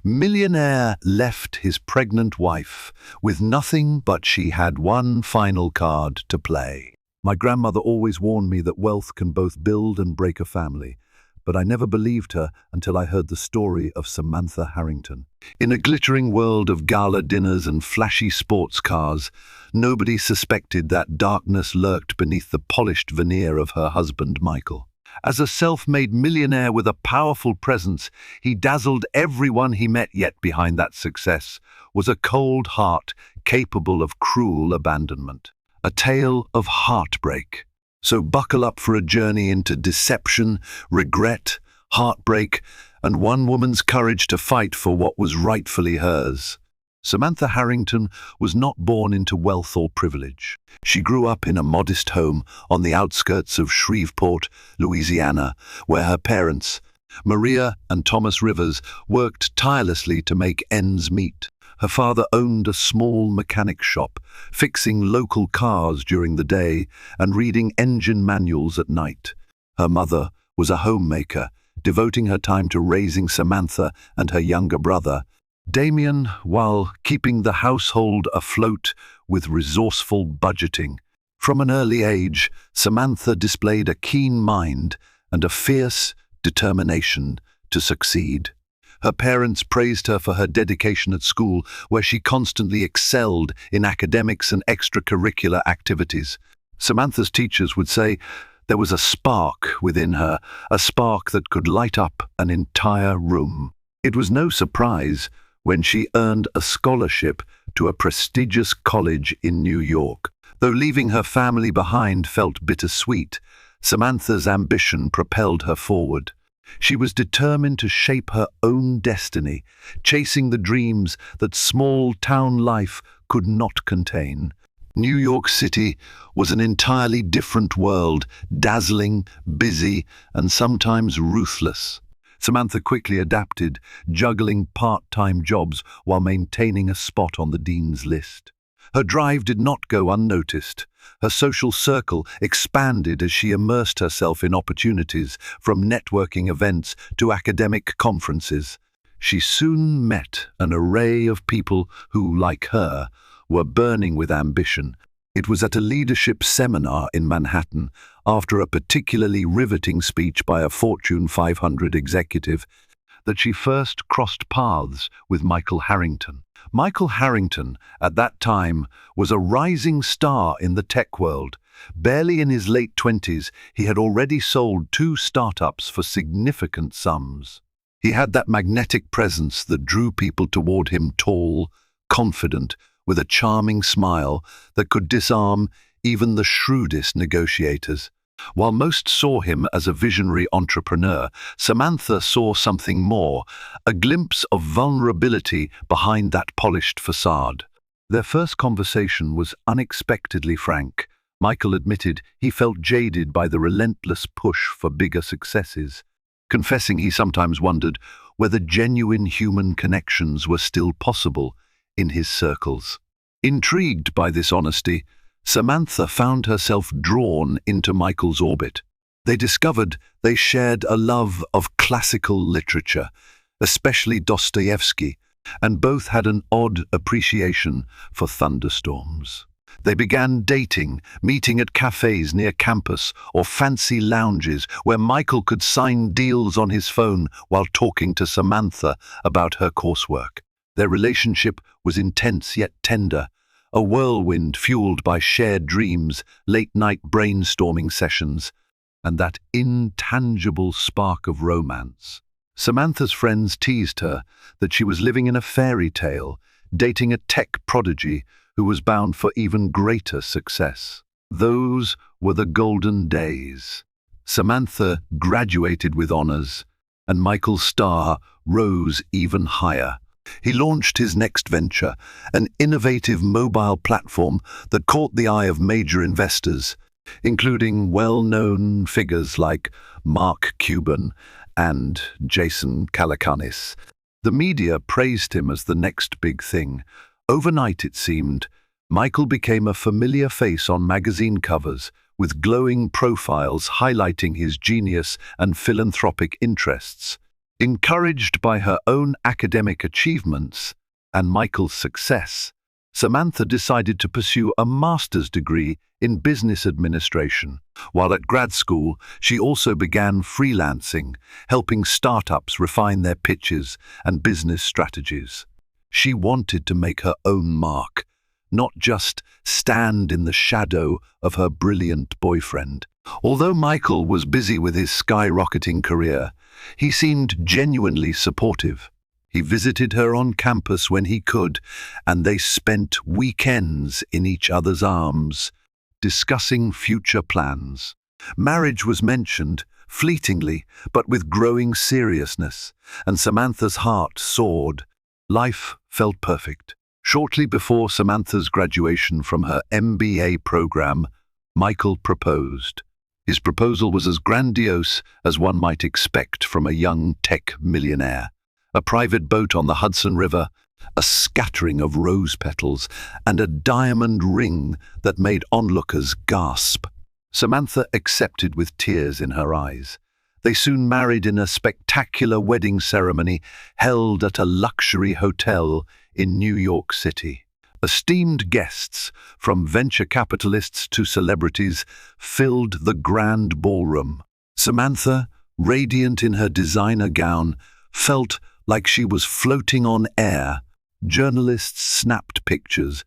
Millionaire left his pregnant wife with nothing, but she had one final card to play. My grandmother always warned me that wealth can both build and break a family, but I never believed her until I heard the story of Samantha Harrington. In a glittering world of gala dinners and flashy sports cars, nobody suspected that darkness lurked beneath the polished veneer of her husband, Michael. As a self-made millionaire with a powerful presence, he dazzled everyone he met, yet behind that success was a cold heart capable of cruel abandonment. A tale of heartbreak. So buckle up for a journey into deception, regret, heartbreak, and one woman's courage to fight for what was rightfully hers. Samantha Harrington was not born into wealth or privilege. She grew up in a modest home on the outskirts of Shreveport, Louisiana, where her parents, Maria and Thomas Rivers, worked tirelessly to make ends meet. Her father owned a small mechanic shop, fixing local cars during the day and reading engine manuals at night. Her mother was a homemaker, devoting her time to raising Samantha and her younger brother, Damien, while keeping the household afloat with resourceful budgeting. From an early age, Samantha displayed a keen mind and a fierce determination to succeed. Her parents praised her for her dedication at school, where she constantly excelled in academics and extracurricular activities. Samantha's teachers would say there was a spark within her, a spark that could light up an entire room. It was no surprise when she earned a scholarship to a prestigious college in New York. Though leaving her family behind felt bittersweet, Samantha's ambition propelled her forward. She was determined to shape her own destiny, chasing the dreams that small-town life could not contain. New York City was an entirely different world, dazzling, busy, and sometimes ruthless. Samantha quickly adapted, juggling part-time jobs while maintaining a spot on the dean's list. Her drive did not go unnoticed. Her social circle expanded as she immersed herself in opportunities, from networking events to academic conferences. She soon met an array of people who, like her, were burning with ambition. It was at a leadership seminar in Manhattan, after a particularly riveting speech by a Fortune 500 executive, that she first crossed paths with Michael Harrington. Michael Harrington, at that time, was a rising star in the tech world. Barely in his late 20s, he had already sold 2 startups for significant sums. He had that magnetic presence that drew people toward him, tall, confident, with a charming smile that could disarm even the shrewdest negotiators. While most saw him as a visionary entrepreneur, Samantha saw something more, a glimpse of vulnerability behind that polished facade. Their first conversation was unexpectedly frank. Michael admitted he felt jaded by the relentless push for bigger successes, confessing he sometimes wondered whether genuine human connections were still possible in his circles. Intrigued by this honesty, Samantha found herself drawn into Michael's orbit. They discovered they shared a love of classical literature, especially Dostoevsky, and both had an odd appreciation for thunderstorms. They began dating, meeting at cafes near campus or fancy lounges where Michael could sign deals on his phone while talking to Samantha about her coursework. Their relationship was intense yet tender, a whirlwind fueled by shared dreams, late-night brainstorming sessions, and that intangible spark of romance. Samantha's friends teased her that she was living in a fairy tale, dating a tech prodigy who was bound for even greater success. Those were the golden days. Samantha graduated with honors, and Michael's star rose even higher. He launched his next venture, an innovative mobile platform that caught the eye of major investors, including well-known figures like Mark Cuban and Jason Calacanis. The media praised him as the next big thing. Overnight, it seemed, Michael became a familiar face on magazine covers, with glowing profiles highlighting his genius and philanthropic interests. Encouraged by her own academic achievements and Michael's success, Samantha decided to pursue a master's degree in business administration. While at grad school, she also began freelancing, helping startups refine their pitches and business strategies. She wanted to make her own mark, not just stand in the shadow of her brilliant boyfriend. Although Michael was busy with his skyrocketing career, he seemed genuinely supportive. He visited her on campus when he could, and they spent weekends in each other's arms, discussing future plans. Marriage was mentioned, fleetingly, but with growing seriousness, and Samantha's heart soared. Life felt perfect. Shortly before Samantha's graduation from her MBA program, Michael proposed. His proposal was as grandiose as one might expect from a young tech millionaire. A private boat on the Hudson River, a scattering of rose petals, and a diamond ring that made onlookers gasp. Samantha accepted with tears in her eyes. They soon married in a spectacular wedding ceremony held at a luxury hotel in New York City. Esteemed guests, from venture capitalists to celebrities, filled the grand ballroom. Samantha, radiant in her designer gown, felt like she was floating on air. Journalists snapped pictures,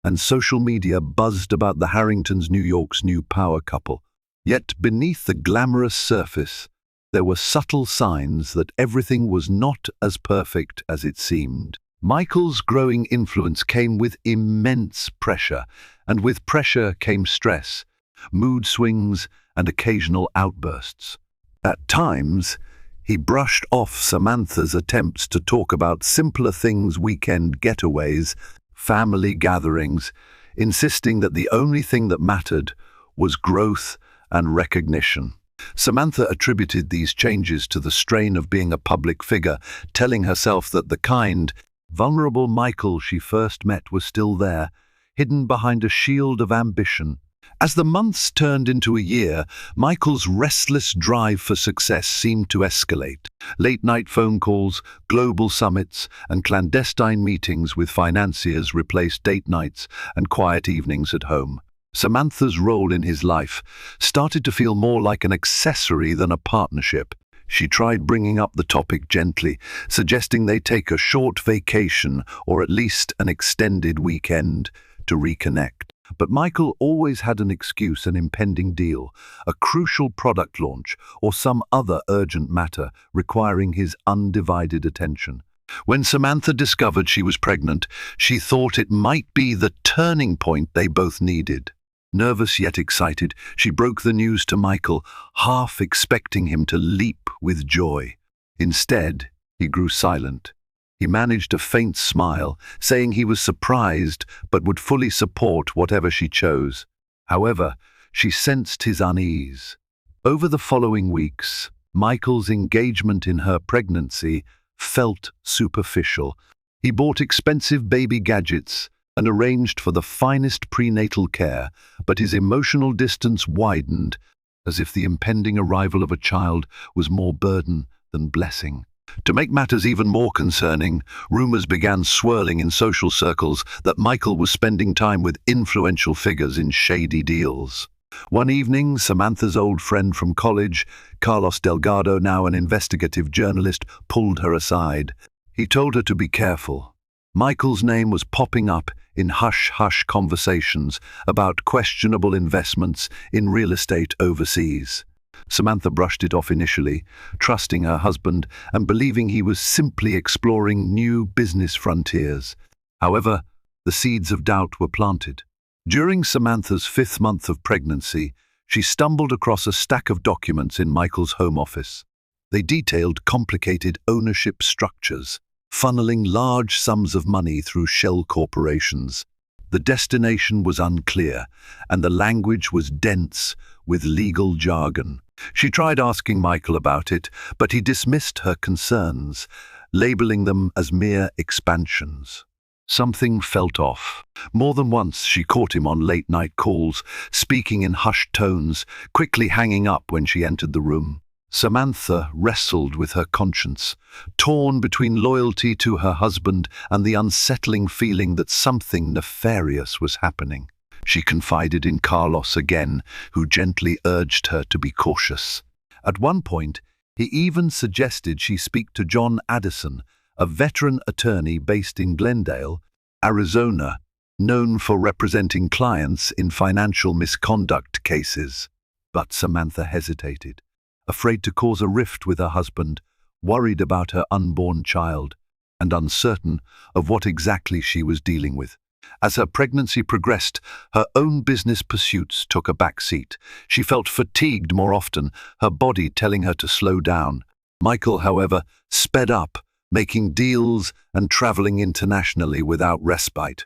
and social media buzzed about the Harringtons, New York's new power couple. Yet beneath the glamorous surface, there were subtle signs that everything was not as perfect as it seemed. Michael's growing influence came with immense pressure, and with pressure came stress, mood swings, and occasional outbursts. At times, he brushed off Samantha's attempts to talk about simpler things, weekend getaways, family gatherings, insisting that the only thing that mattered was growth and recognition. Samantha attributed these changes to the strain of being a public figure, telling herself that the kind, vulnerable Michael she first met was still there, hidden behind a shield of ambition. As the months turned into a year, Michael's restless drive for success seemed to escalate. Late-night phone calls, global summits, and clandestine meetings with financiers replaced date nights and quiet evenings at home. Samantha's role in his life started to feel more like an accessory than a partnership. She tried bringing up the topic gently, suggesting they take a short vacation or at least an extended weekend to reconnect. But Michael always had an excuse: an impending deal, a crucial product launch, or some other urgent matter requiring his undivided attention. When Samantha discovered she was pregnant, she thought it might be the turning point they both needed. Nervous yet excited, she broke the news to Michael, half expecting him to leap with joy. Instead, he grew silent. He managed a faint smile, saying he was surprised but would fully support whatever she chose. However, she sensed his unease. Over the following weeks, Michael's engagement in her pregnancy felt superficial. He bought expensive baby gadgets and arranged for the finest prenatal care, but his emotional distance widened, as if the impending arrival of a child was more burden than blessing. To make matters even more concerning, rumors began swirling in social circles that Michael was spending time with influential figures in shady deals. One evening, Samantha's old friend from college, Carlos Delgado, now an investigative journalist, pulled her aside. He told her to be careful. Michael's name was popping up in hush-hush conversations about questionable investments in real estate overseas. Samantha brushed it off initially, trusting her husband and believing he was simply exploring new business frontiers. However, the seeds of doubt were planted. During Samantha's 5th month of pregnancy, she stumbled across a stack of documents in Michael's home office. They detailed complicated ownership structures, funneling large sums of money through shell corporations. The destination was unclear, and the language was dense with legal jargon. She tried asking Michael about it, but he dismissed her concerns, labeling them as mere expansions. Something felt off. More than once she caught him on late-night calls, speaking in hushed tones, quickly hanging up when she entered the room. Samantha wrestled with her conscience, torn between loyalty to her husband and the unsettling feeling that something nefarious was happening. She confided in Carlos again, who gently urged her to be cautious. At one point, he even suggested she speak to John Addison, a veteran attorney based in Glendale, Arizona, known for representing clients in financial misconduct cases. But Samantha hesitated, afraid to cause a rift with her husband, worried about her unborn child, and uncertain of what exactly she was dealing with. As her pregnancy progressed, her own business pursuits took a back seat. She felt fatigued more often, her body telling her to slow down. Michael, however, sped up, making deals and traveling internationally without respite.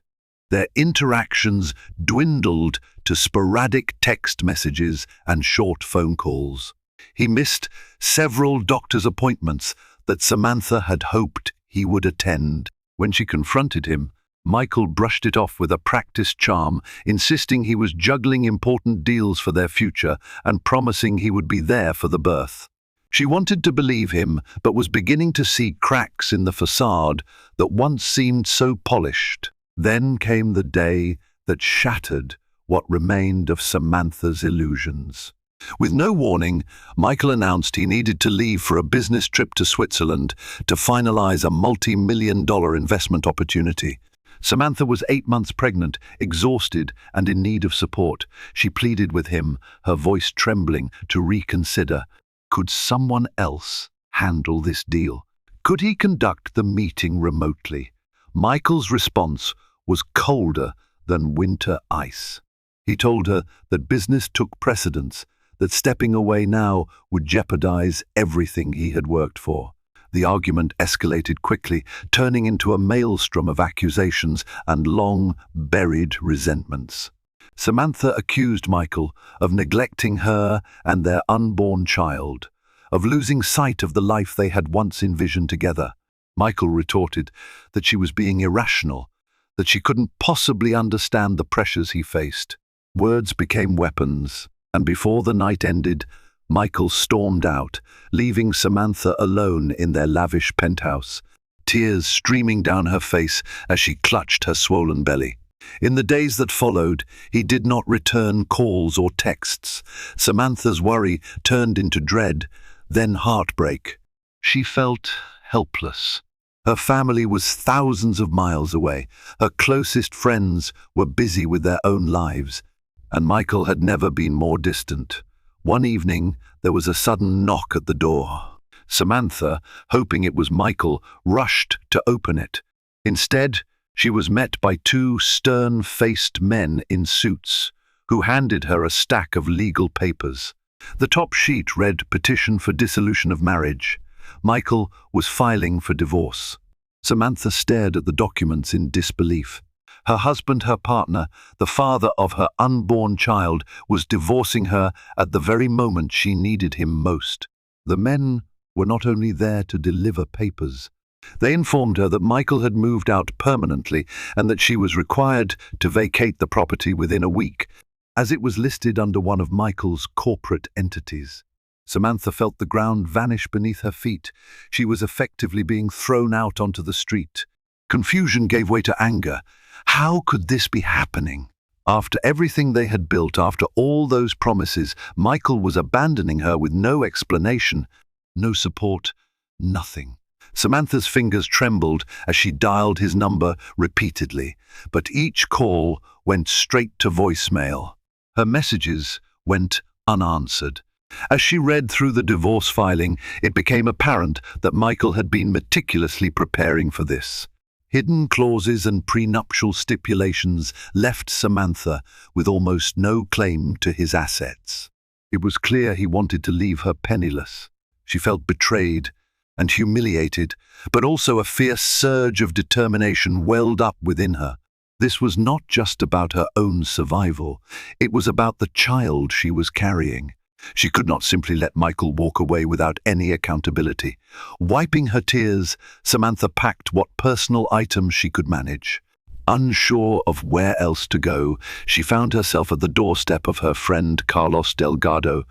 Their interactions dwindled to sporadic text messages and short phone calls. He missed several doctor's appointments that Samantha had hoped he would attend. When she confronted him, Michael brushed it off with a practiced charm, insisting he was juggling important deals for their future and promising he would be there for the birth. She wanted to believe him, but was beginning to see cracks in the facade that once seemed so polished. Then came the day that shattered what remained of Samantha's illusions. With no warning, Michael announced he needed to leave for a business trip to Switzerland to finalize a multi-million-dollar investment opportunity. Samantha was 8 months pregnant, exhausted, and in need of support. She pleaded with him, her voice trembling, to reconsider. Could someone else handle this deal? Could he conduct the meeting remotely? Michael's response was colder than winter ice. He told her that business took precedence, that stepping away now would jeopardize everything he had worked for. The argument escalated quickly, turning into a maelstrom of accusations and long-buried resentments. Samantha accused Michael of neglecting her and their unborn child, of losing sight of the life they had once envisioned together. Michael retorted that she was being irrational, that she couldn't possibly understand the pressures he faced. Words became weapons, and before the night ended, Michael stormed out, leaving Samantha alone in their lavish penthouse, tears streaming down her face as she clutched her swollen belly. In the days that followed, he did not return calls or texts. Samantha's worry turned into dread, then heartbreak. She felt helpless. Her family was thousands of miles away. Her closest friends were busy with their own lives, and Michael had never been more distant. One evening, there was a sudden knock at the door. Samantha, hoping it was Michael, rushed to open it. Instead, she was met by 2 stern-faced men in suits, who handed her a stack of legal papers. The top sheet read Petition for Dissolution of Marriage. Michael was filing for divorce. Samantha stared at the documents in disbelief. Her husband, her partner, the father of her unborn child, was divorcing her at the very moment she needed him most. The men were not only there to deliver papers. They informed her that Michael had moved out permanently and that she was required to vacate the property within a week, as it was listed under one of Michael's corporate entities. Samantha felt the ground vanish beneath her feet. She was effectively being thrown out onto the street. Confusion gave way to anger. How could this be happening? After everything they had built, after all those promises, Michael was abandoning her with no explanation, no support, nothing. Samantha's fingers trembled as she dialed his number repeatedly, but each call went straight to voicemail. Her messages went unanswered. As she read through the divorce filing, it became apparent that Michael had been meticulously preparing for this. Hidden clauses and prenuptial stipulations left Samantha with almost no claim to his assets. It was clear he wanted to leave her penniless. She felt betrayed and humiliated, but also a fierce surge of determination welled up within her. This was not just about her own survival. It was about the child she was carrying. She could not simply let Michael walk away without any accountability. Wiping her tears, Samantha packed what personal items she could manage. Unsure of where else to go, she found herself at the doorstep of her friend Carlos Delgado,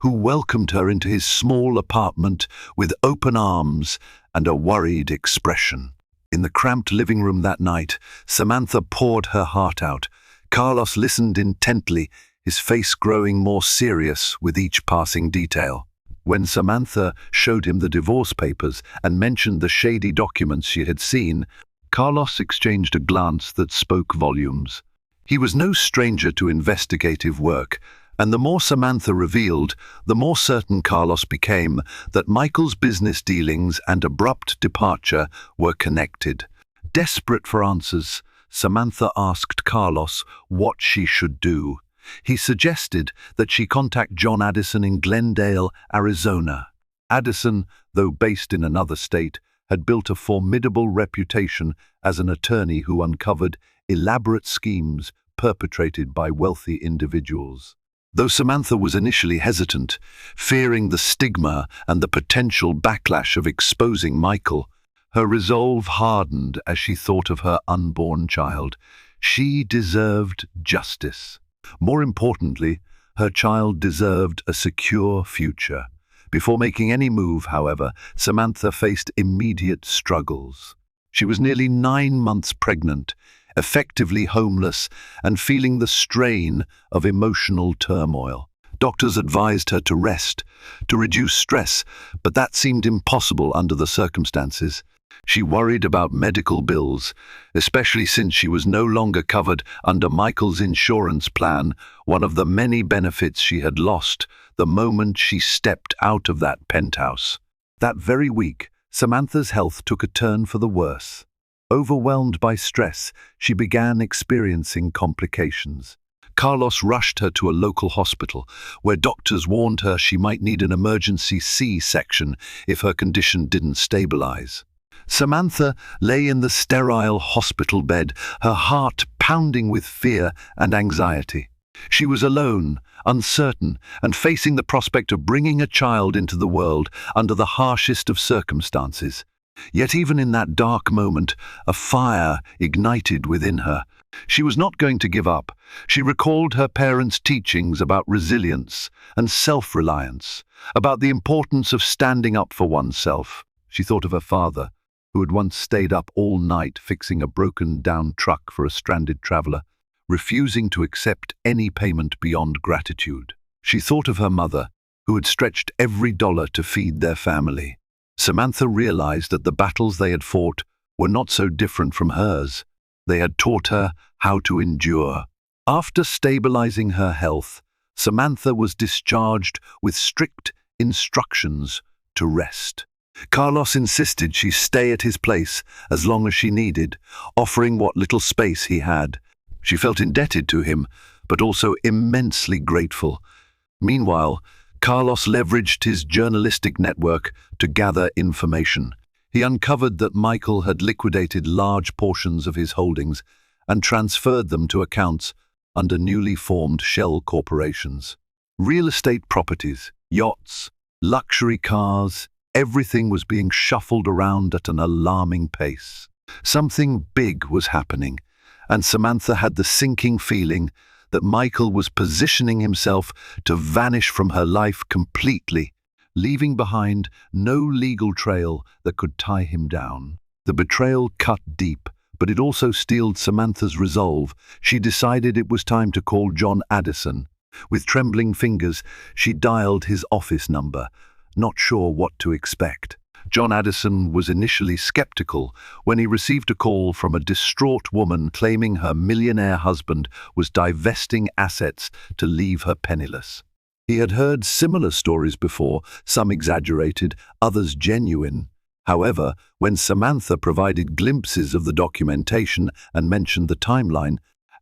who welcomed her into his small apartment with open arms and a worried expression. In the cramped living room that night, Samantha poured her heart out. Carlos listened intently, his face growing more serious with each passing detail. When Samantha showed him the divorce papers and mentioned the shady documents she had seen, Carlos exchanged a glance that spoke volumes. He was no stranger to investigative work, and the more Samantha revealed, the more certain Carlos became that Michael's business dealings and abrupt departure were connected. Desperate for answers, Samantha asked Carlos what she should do. He suggested that she contact John Addison in Glendale, Arizona. Addison, though based in another state, had built a formidable reputation as an attorney who uncovered elaborate schemes perpetrated by wealthy individuals. Though Samantha was initially hesitant, fearing the stigma and the potential backlash of exposing Michael, her resolve hardened as she thought of her unborn child. She deserved justice. More importantly, her child deserved a secure future. Before making any move, however, Samantha faced immediate struggles. She was nearly 9 months pregnant, effectively homeless, and feeling the strain of emotional turmoil. Doctors advised her to rest, to reduce stress, but that seemed impossible under the circumstances. She worried about medical bills, especially since she was no longer covered under Michael's insurance plan, one of the many benefits she had lost the moment she stepped out of that penthouse. That very week, Samantha's health took a turn for the worse. Overwhelmed by stress, she began experiencing complications. Carlos rushed her to a local hospital, where doctors warned her she might need an emergency C-section if her condition didn't stabilize. Samantha lay in the sterile hospital bed, her heart pounding with fear and anxiety. She was alone, uncertain, and facing the prospect of bringing a child into the world under the harshest of circumstances. Yet even in that dark moment, a fire ignited within her. She was not going to give up. She recalled her parents' teachings about resilience and self-reliance, about the importance of standing up for oneself. She thought of her father, who had once stayed up all night fixing a broken-down truck for a stranded traveler, refusing to accept any payment beyond gratitude. She thought of her mother, who had stretched every dollar to feed their family. Samantha realized that the battles they had fought were not so different from hers. They had taught her how to endure. After stabilizing her health, Samantha was discharged with strict instructions to rest. Carlos insisted she stay at his place as long as she needed, offering what little space he had. She felt indebted to him, but also immensely grateful. Meanwhile, Carlos leveraged his journalistic network to gather information. He uncovered that Michael had liquidated large portions of his holdings and transferred them to accounts under newly formed shell corporations. Real estate properties, yachts, luxury cars, everything was being shuffled around at an alarming pace. Something big was happening, and Samantha had the sinking feeling that Michael was positioning himself to vanish from her life completely, leaving behind no legal trail that could tie him down. The betrayal cut deep, but it also steeled Samantha's resolve. She decided it was time to call John Addison. With trembling fingers, she dialed his office number, not sure what to expect. John Addison was initially skeptical when he received a call from a distraught woman claiming her millionaire husband was divesting assets to leave her penniless. He had heard similar stories before, some exaggerated, others genuine. However, when Samantha provided glimpses of the documentation and mentioned the timeline,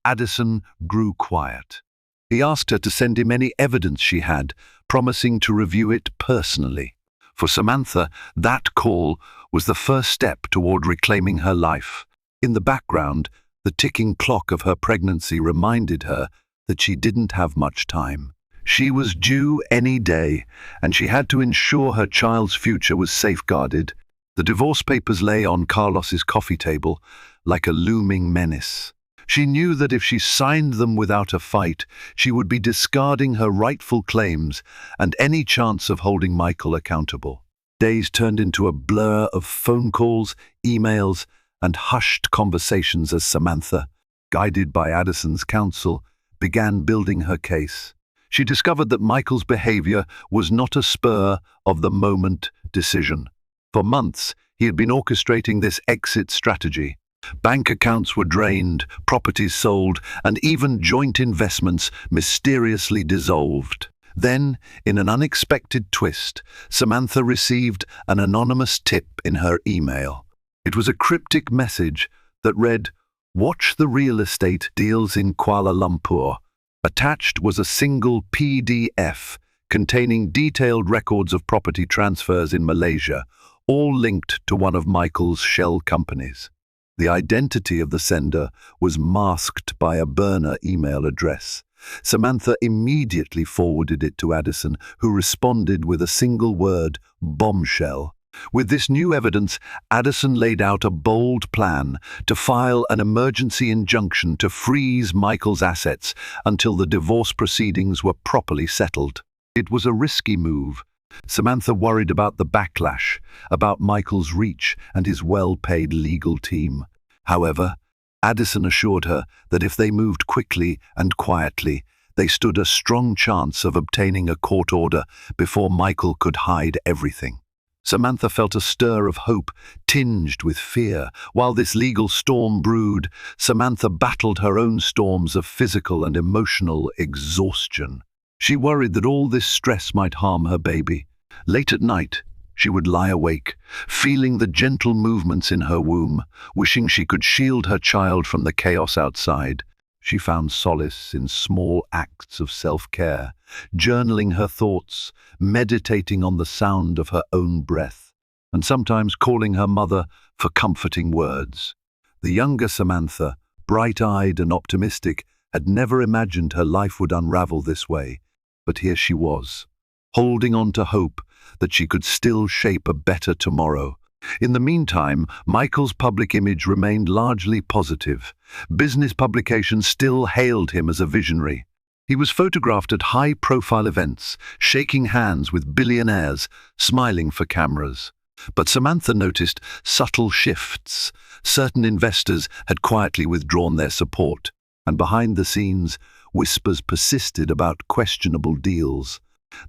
Addison grew quiet. He asked her to send him any evidence she had, promising to review it personally. For Samantha, that call was the first step toward reclaiming her life. In the background, the ticking clock of her pregnancy reminded her that she didn't have much time. She was due any day, and she had to ensure her child's future was safeguarded. The divorce papers lay on Carlos's coffee table like a looming menace. She knew that if she signed them without a fight, she would be discarding her rightful claims and any chance of holding Michael accountable. Days turned into a blur of phone calls, emails, and hushed conversations as Samantha, guided by Addison's counsel, began building her case. She discovered that Michael's behavior was not a spur-of-the-moment decision. For months, he had been orchestrating this exit strategy. Bank accounts were drained, properties sold, and even joint investments mysteriously dissolved. Then, in an unexpected twist, Samantha received an anonymous tip in her email. It was a cryptic message that read, "Watch the real estate deals in Kuala Lumpur." Attached was a single PDF containing detailed records of property transfers in Malaysia, all linked to one of Michael's shell companies. The identity of the sender was masked by a burner email address. Samantha immediately forwarded it to Addison, who responded with a single word, "bombshell." With this new evidence, Addison laid out a bold plan to file an emergency injunction to freeze Michael's assets until the divorce proceedings were properly settled. It was a risky move. Samantha worried about the backlash, about Michael's reach and his well-paid legal team. However, Addison assured her that if they moved quickly and quietly, they stood a strong chance of obtaining a court order before Michael could hide everything. Samantha felt a stir of hope tinged with fear. While this legal storm brewed, Samantha battled her own storms of physical and emotional exhaustion. She worried that all this stress might harm her baby. Late at night, she would lie awake, feeling the gentle movements in her womb, wishing she could shield her child from the chaos outside. She found solace in small acts of self-care, journaling her thoughts, meditating on the sound of her own breath, and sometimes calling her mother for comforting words. The younger Samantha, bright-eyed and optimistic, had never imagined her life would unravel this way. But here she was, holding on to hope that she could still shape a better tomorrow. In the meantime, Michael's public image remained largely positive. Business publications still hailed him as a visionary. He was photographed at high-profile events, shaking hands with billionaires, smiling for cameras. But Samantha noticed subtle shifts. Certain investors had quietly withdrawn their support, and behind the scenes, whispers persisted about questionable deals.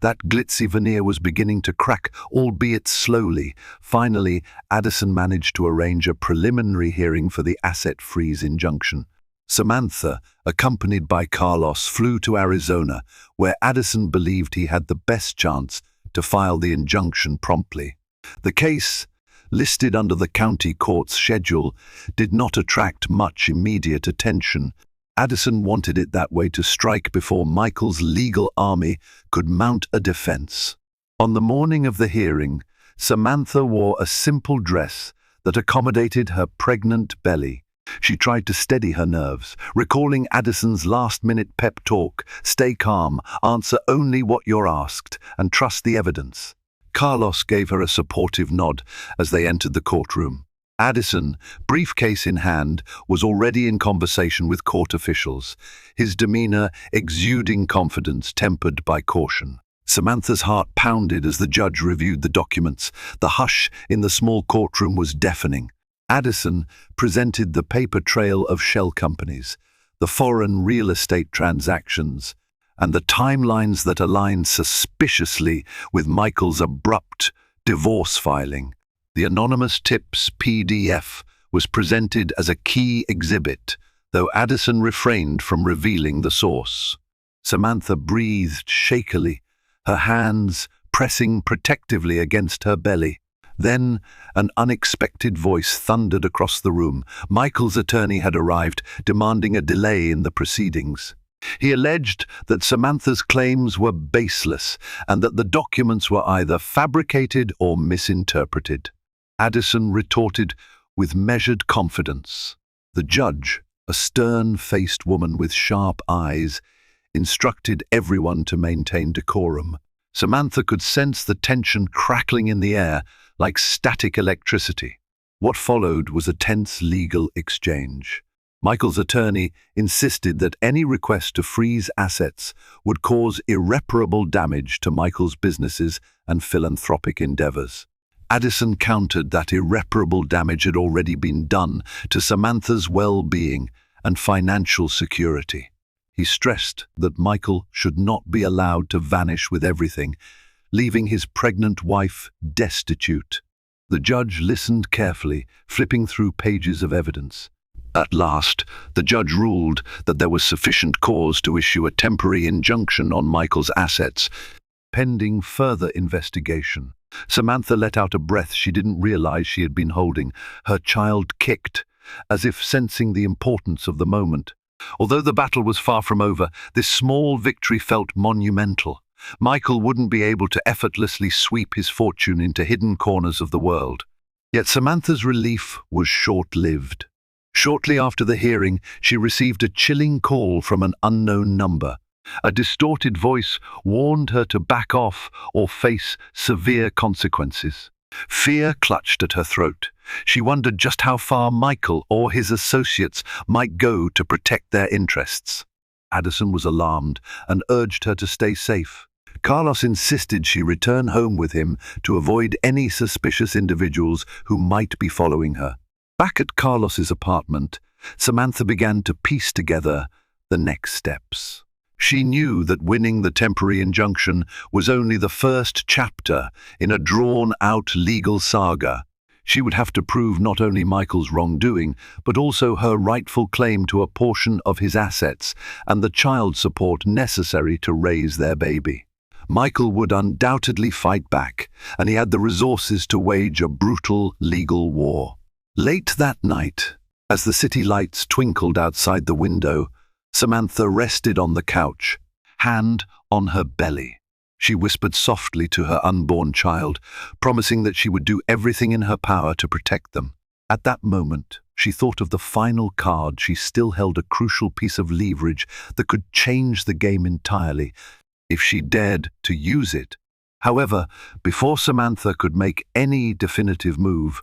That glitzy veneer was beginning to crack, albeit slowly. Finally, Addison managed to arrange a preliminary hearing for the asset freeze injunction. Samantha, accompanied by Carlos, flew to Arizona, where Addison believed he had the best chance to file the injunction promptly. The case, listed under the county court's schedule, did not attract much immediate attention. Addison wanted it that way to strike before Michael's legal army could mount a defense. On the morning of the hearing, Samantha wore a simple dress that accommodated her pregnant belly. She tried to steady her nerves, recalling Addison's last-minute pep talk, "Stay calm, answer only what you're asked, and trust the evidence." Carlos gave her a supportive nod as they entered the courtroom. Addison, briefcase in hand, was already in conversation with court officials, his demeanor exuding confidence tempered by caution. Samantha's heart pounded as the judge reviewed the documents. The hush in the small courtroom was deafening. Addison presented the paper trail of shell companies, the foreign real estate transactions, and the timelines that aligned suspiciously with Michael's abrupt divorce filing. The anonymous tips PDF was presented as a key exhibit, though Addison refrained from revealing the source. Samantha breathed shakily, her hands pressing protectively against her belly. Then an unexpected voice thundered across the room. Michael's attorney had arrived, demanding a delay in the proceedings. He alleged that Samantha's claims were baseless and that the documents were either fabricated or misinterpreted. Addison retorted with measured confidence. The judge, a stern-faced woman with sharp eyes, instructed everyone to maintain decorum. Samantha could sense the tension crackling in the air like static electricity. What followed was a tense legal exchange. Michael's attorney insisted that any request to freeze assets would cause irreparable damage to Michael's businesses and philanthropic endeavors. Addison countered that irreparable damage had already been done to Samantha's well-being and financial security. He stressed that Michael should not be allowed to vanish with everything, leaving his pregnant wife destitute. The judge listened carefully, flipping through pages of evidence. At last, the judge ruled that there was sufficient cause to issue a temporary injunction on Michael's assets, pending further investigation. Samantha let out a breath she didn't realize she had been holding. Her child kicked, as if sensing the importance of the moment. Although the battle was far from over, this small victory felt monumental. Michael wouldn't be able to effortlessly sweep his fortune into hidden corners of the world. Yet Samantha's relief was short-lived. Shortly after the hearing, she received a chilling call from an unknown number. A distorted voice warned her to back off or face severe consequences. Fear clutched at her throat. She wondered just how far Michael or his associates might go to protect their interests. Addison was alarmed and urged her to stay safe. Carlos insisted she return home with him to avoid any suspicious individuals who might be following her. Back at Carlos's apartment, Samantha began to piece together the next steps. She knew that winning the temporary injunction was only the first chapter in a drawn-out legal saga. She would have to prove not only Michael's wrongdoing, but also her rightful claim to a portion of his assets and the child support necessary to raise their baby. Michael would undoubtedly fight back, and he had the resources to wage a brutal legal war. Late that night, as the city lights twinkled outside the window, Samantha rested on the couch, hand on her belly. She whispered softly to her unborn child, promising that she would do everything in her power to protect them. At that moment, she thought of the final card. She still held a crucial piece of leverage that could change the game entirely, if she dared to use it. However, before Samantha could make any definitive move,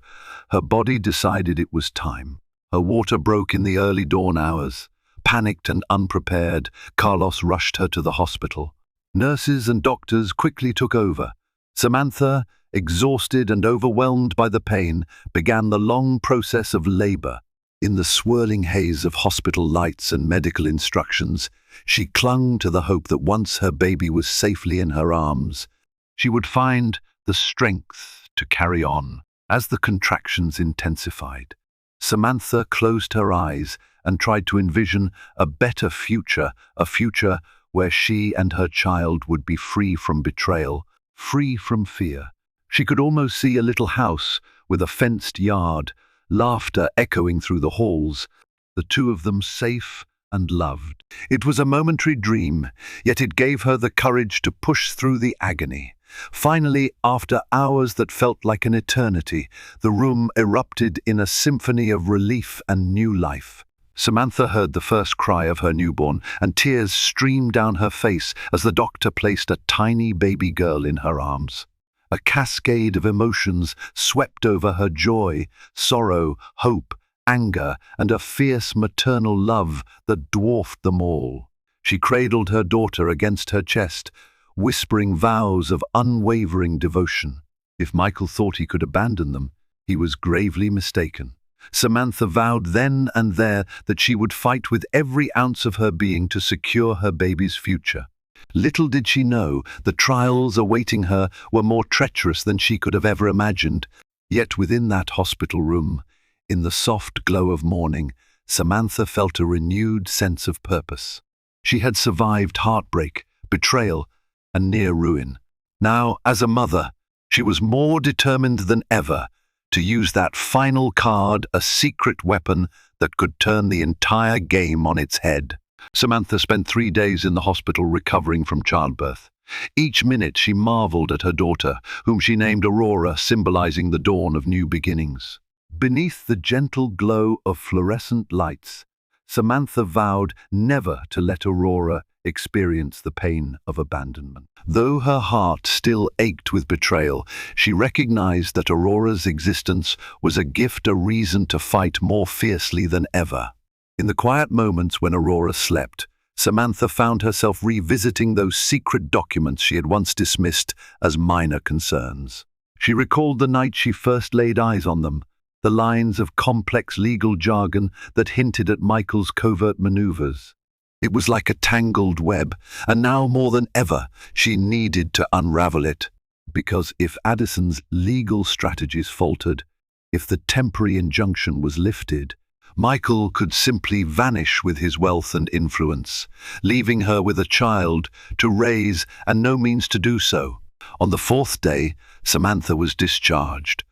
her body decided it was time. Her water broke in the early dawn hours. Panicked and unprepared, Carlos rushed her to the hospital. Nurses and doctors quickly took over. Samantha, exhausted and overwhelmed by the pain, began the long process of labor. In the swirling haze of hospital lights and medical instructions, she clung to the hope that once her baby was safely in her arms, she would find the strength to carry on. As the contractions intensified, Samantha closed her eyes and tried to envision a better future, a future where she and her child would be free from betrayal, free from fear. She could almost see a little house with a fenced yard, laughter echoing through the halls, the two of them safe and loved. It was a momentary dream, yet it gave her the courage to push through the agony. Finally, after hours that felt like an eternity, the room erupted in a symphony of relief and new life. Samantha heard the first cry of her newborn, and tears streamed down her face as the doctor placed a tiny baby girl in her arms. A cascade of emotions swept over her: joy, sorrow, hope, anger, and a fierce maternal love that dwarfed them all. She cradled her daughter against her chest, whispering vows of unwavering devotion. If Michael thought he could abandon them, he was gravely mistaken. Samantha vowed then and there that she would fight with every ounce of her being to secure her baby's future. Little did she know the trials awaiting her were more treacherous than she could have ever imagined. Yet within that hospital room, in the soft glow of morning, Samantha felt a renewed sense of purpose. She had survived heartbreak, betrayal, and near ruin. Now, as a mother, she was more determined than ever to use that final card, a secret weapon that could turn the entire game on its head. Samantha spent 3 days in the hospital recovering from childbirth. Each minute she marveled at her daughter, whom she named Aurora, symbolizing the dawn of new beginnings. Beneath the gentle glow of fluorescent lights, Samantha vowed never to let Aurora experience the pain of abandonment. Though her heart still ached with betrayal, she recognized that Aurora's existence was a gift, a reason to fight more fiercely than ever. In the quiet moments when Aurora slept, Samantha found herself revisiting those secret documents she had once dismissed as minor concerns. She recalled the night she first laid eyes on them, the lines of complex legal jargon that hinted at Michael's covert maneuvers. It was like a tangled web, and now more than ever, she needed to unravel it. Because if Addison's legal strategies faltered, if the temporary injunction was lifted, Michael could simply vanish with his wealth and influence, leaving her with a child to raise and no means to do so. On the fourth day, Samantha was discharged.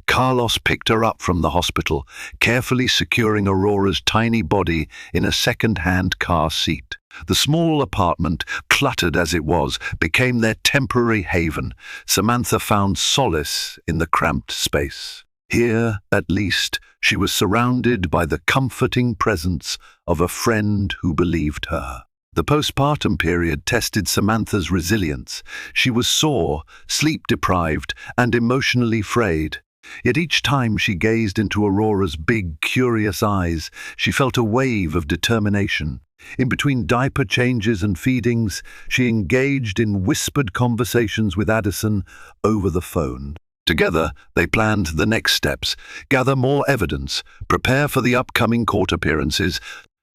Carlos picked her up from the hospital, carefully securing Aurora's tiny body in a second-hand car seat. The small apartment, cluttered as it was, became their temporary haven. Samantha found solace in the cramped space. Here, at least, she was surrounded by the comforting presence of a friend who believed her. The postpartum period tested Samantha's resilience. She was sore, sleep-deprived, and emotionally frayed. Yet each time she gazed into Aurora's big, curious eyes, she felt a wave of determination. In between diaper changes and feedings, she engaged in whispered conversations with Addison over the phone. Together, they planned the next steps, gather more evidence, prepare for the upcoming court appearances,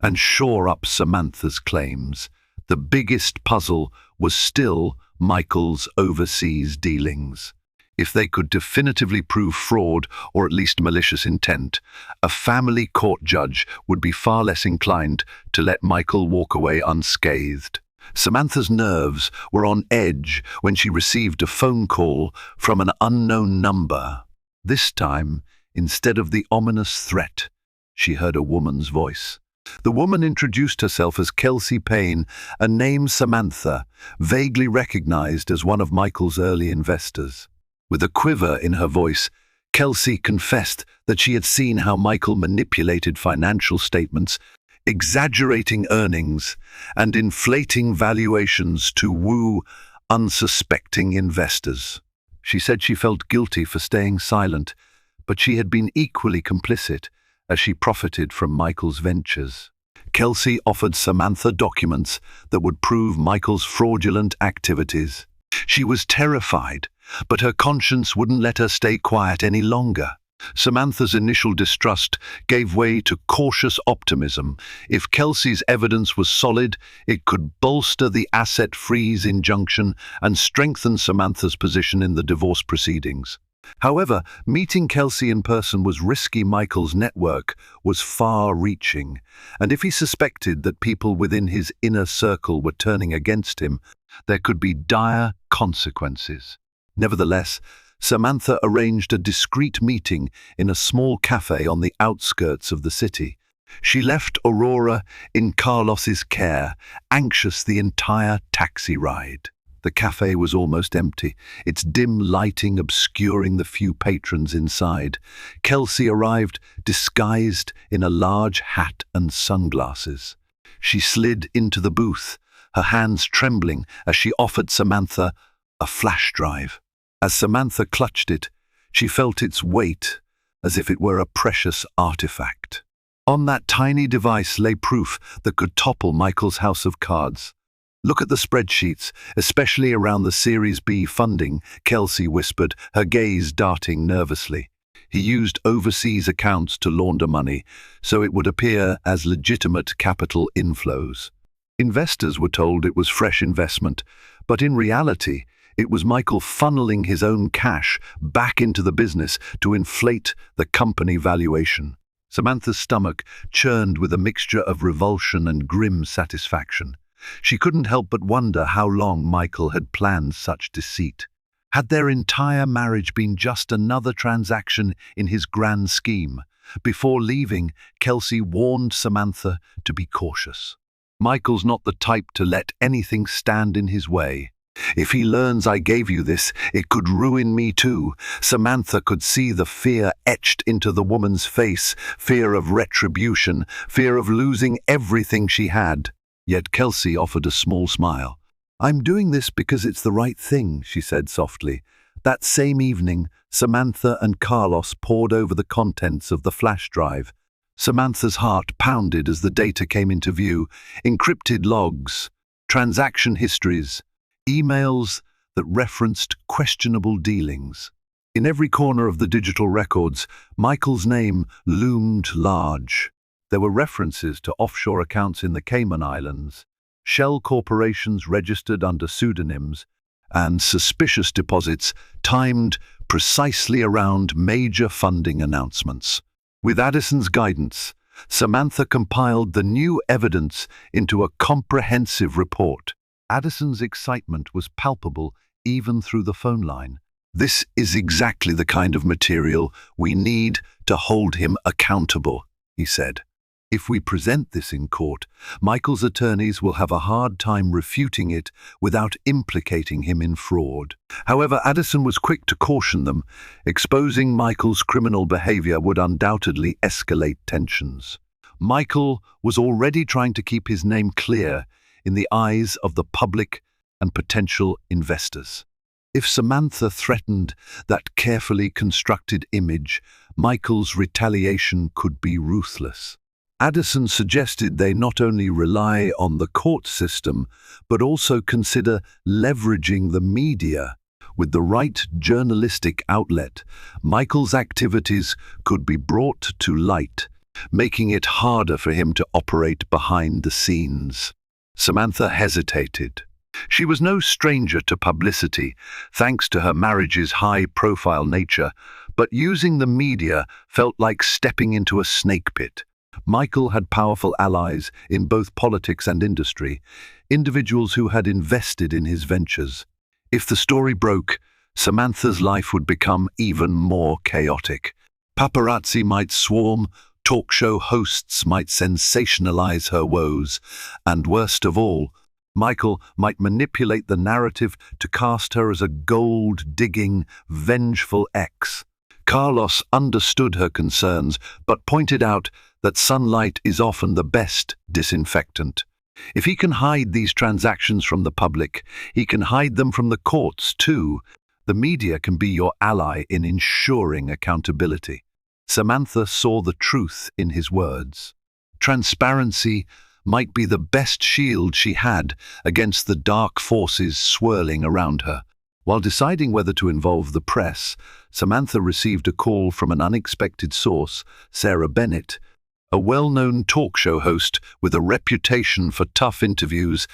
and shore up Samantha's claims. The biggest puzzle was still Michael's overseas dealings. If they could definitively prove fraud or at least malicious intent, a family court judge would be far less inclined to let Michael walk away unscathed. Samantha's nerves were on edge when she received a phone call from an unknown number. This time, instead of the ominous threat, she heard a woman's voice. The woman introduced herself as Kelsey Payne, a name Samantha vaguely recognized as one of Michael's early investors. With a quiver in her voice, Kelsey confessed that she had seen how Michael manipulated financial statements, exaggerating earnings and inflating valuations to woo unsuspecting investors. She said she felt guilty for staying silent, but she had been equally complicit as she profited from Michael's ventures. Kelsey offered Samantha documents that would prove Michael's fraudulent activities. She was terrified, but her conscience wouldn't let her stay quiet any longer. Samantha's initial distrust gave way to cautious optimism. If Kelsey's evidence was solid, it could bolster the asset freeze injunction and strengthen Samantha's position in the divorce proceedings. However, meeting Kelsey in person was risky. Michael's network was far-reaching, and if he suspected that people within his inner circle were turning against him, there could be dire consequences. Nevertheless, Samantha arranged a discreet meeting in a small cafe on the outskirts of the city. She left Aurora in Carlos's care, anxious the entire taxi ride. The cafe was almost empty, its dim lighting obscuring the few patrons inside. Kelsey arrived disguised in a large hat and sunglasses. She slid into the booth, her hands trembling as she offered Samantha a flash drive. As Samantha clutched it, she felt its weight as if it were a precious artifact. On that tiny device lay proof that could topple Michael's house of cards. "Look at the spreadsheets, especially around the Series B funding," Kelsey whispered, her gaze darting nervously. He used overseas accounts to launder money, so it would appear as legitimate capital inflows. Investors were told it was fresh investment, but in reality, it was Michael funneling his own cash back into the business to inflate the company valuation. Samantha's stomach churned with a mixture of revulsion and grim satisfaction. She couldn't help but wonder how long Michael had planned such deceit. Had their entire marriage been just another transaction in his grand scheme? Before leaving, Kelsey warned Samantha to be cautious. "Michael's not the type to let anything stand in his way. If he learns I gave you this, it could ruin me too." Samantha could see the fear etched into the woman's face, fear of retribution, fear of losing everything she had. Yet Kelsey offered a small smile. "I'm doing this because it's the right thing," she said softly. That same evening, Samantha and Carlos pored over the contents of the flash drive. Samantha's heart pounded as the data came into view: encrypted logs, transaction histories, emails that referenced questionable dealings. In every corner of the digital records, Michael's name loomed large. There were references to offshore accounts in the Cayman Islands, shell corporations registered under pseudonyms, and suspicious deposits timed precisely around major funding announcements. With Addison's guidance, Samantha compiled the new evidence into a comprehensive report. Addison's excitement was palpable even through the phone line. "This is exactly the kind of material we need to hold him accountable," he said. "If we present this in court, Michael's attorneys will have a hard time refuting it without implicating him in fraud." However, Addison was quick to caution them. Exposing Michael's criminal behavior would undoubtedly escalate tensions. Michael was already trying to keep his name clear in the eyes of the public and potential investors. If Samantha threatened that carefully constructed image, Michael's retaliation could be ruthless. Addison suggested they not only rely on the court system, but also consider leveraging the media. With the right journalistic outlet, Michael's activities could be brought to light, making it harder for him to operate behind the scenes. Samantha hesitated. She was no stranger to publicity, thanks to her marriage's high-profile nature, but using the media felt like stepping into a snake pit. Michael had powerful allies in both politics and industry, individuals who had invested in his ventures. If the story broke, Samantha's life would become even more chaotic. Paparazzi might swarm, talk show hosts might sensationalize her woes, and worst of all, Michael might manipulate the narrative to cast her as a gold-digging, vengeful ex. Carlos understood her concerns, but pointed out that sunlight is often the best disinfectant. If he can hide these transactions from the public, he can hide them from the courts too. The media can be your ally in ensuring accountability. Samantha saw the truth in his words. Transparency might be the best shield she had against the dark forces swirling around her. While deciding whether to involve the press, Samantha received a call from an unexpected source, Sarah Bennett, a well-known talk show host with a reputation for tough interviews